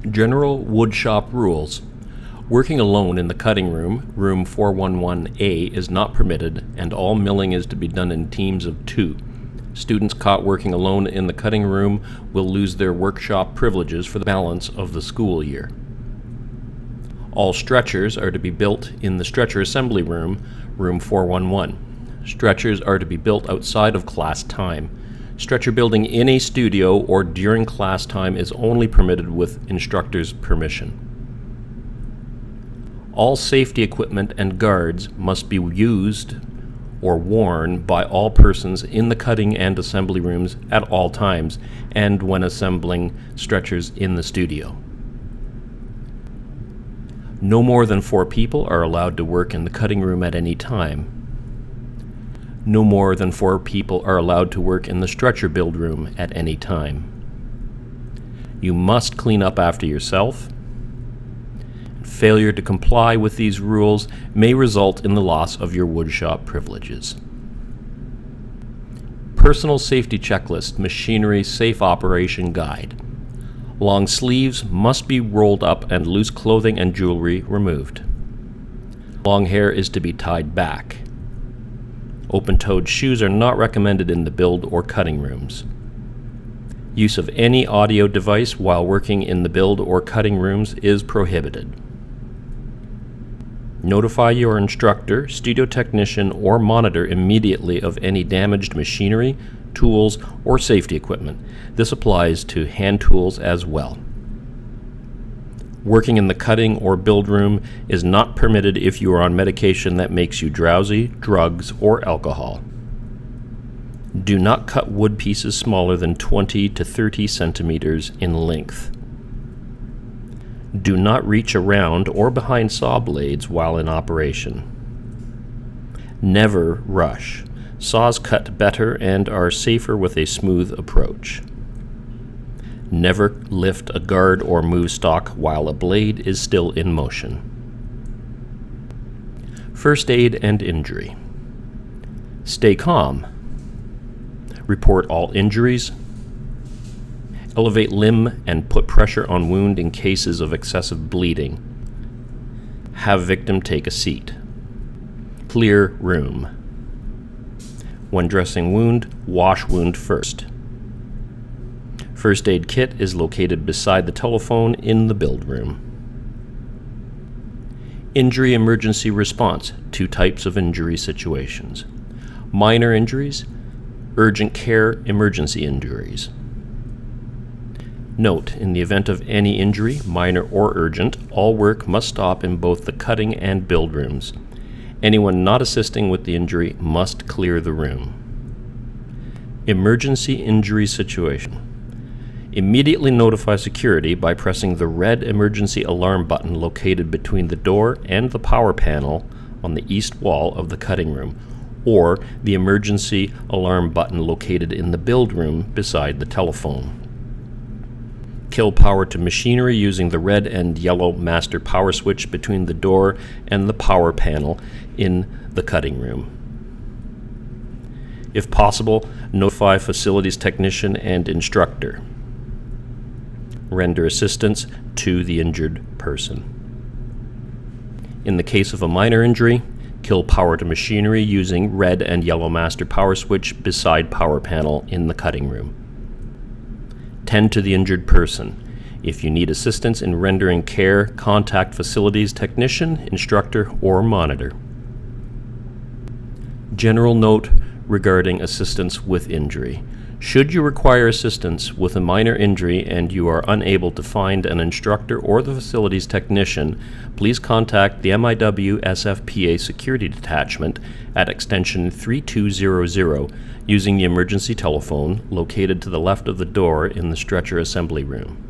General woodshop rules. Working alone in the cutting room, room 411A, is not permitted, and all milling is to be done in teams of 2. Students caught working alone in the cutting room will lose their workshop privileges for the balance of the school year. All stretchers are to be built in the stretcher assembly room, room 411. Stretchers are to be built outside of class time. Stretcher building in a studio or during class time is only permitted with instructor's permission. All safety equipment and guards must be used or worn by all persons in the cutting and assembly rooms at all times, and when assembling stretchers in the studio. No more than 4 people are allowed to work in the cutting room at any time. No more than 4 people are allowed to work in the stretcher build room at any time. You must clean up after yourself. Failure to comply with these rules may result in the loss of your woodshop privileges. Personal Safety Checklist Machinery Safe Operation Guide. Long sleeves must be rolled up and loose clothing and jewelry removed. Long hair is to be tied back. Open-toed shoes are not recommended in the build or cutting rooms. Use of any audio device while working in the build or cutting rooms is prohibited. Notify your instructor, studio technician, or monitor immediately of any damaged machinery, tools, or safety equipment. This applies to hand tools as well. Working in the cutting or build room is not permitted if you are on medication that makes you drowsy, drugs, or alcohol. Do not cut wood pieces smaller than 20 to 30 centimeters in length. Do not reach around or behind saw blades while in operation. Never rush. Saws cut better and are safer with a smooth approach. Never lift a guard or move stock while a blade is still in motion. First aid and injury. Stay calm. Report all injuries. Elevate limb and put pressure on wound in cases of excessive bleeding. Have victim take a seat. Clear room. When dressing wound, wash wound first. First aid kit is located beside the telephone in the build room. Injury emergency response. 2 types of injury situations. Minor injuries, urgent care emergency injuries. Note, in the event of any injury, minor or urgent, all work must stop in both the cutting and build rooms. Anyone not assisting with the injury must clear the room. Emergency injury situation. Immediately notify security by pressing the red emergency alarm button located between the door and the power panel on the east wall of the cutting room, or the emergency alarm button located in the build room beside the telephone. Kill power to machinery using the red and yellow master power switch between the door and the power panel in the cutting room. If possible, notify facilities technician and instructor. Render assistance to the injured person. In the case of a minor injury, kill power to machinery using red and yellow master power switch beside power panel in the cutting room. Tend to the injured person. If you need assistance in rendering care, contact facilities technician, instructor, or monitor. General note regarding assistance with injury. Should you require assistance with a minor injury and you are unable to find an instructor or the facilities technician, please contact the MIW SFPA Security Detachment at extension 3200 using the emergency telephone located to the left of the door in the stretcher assembly room.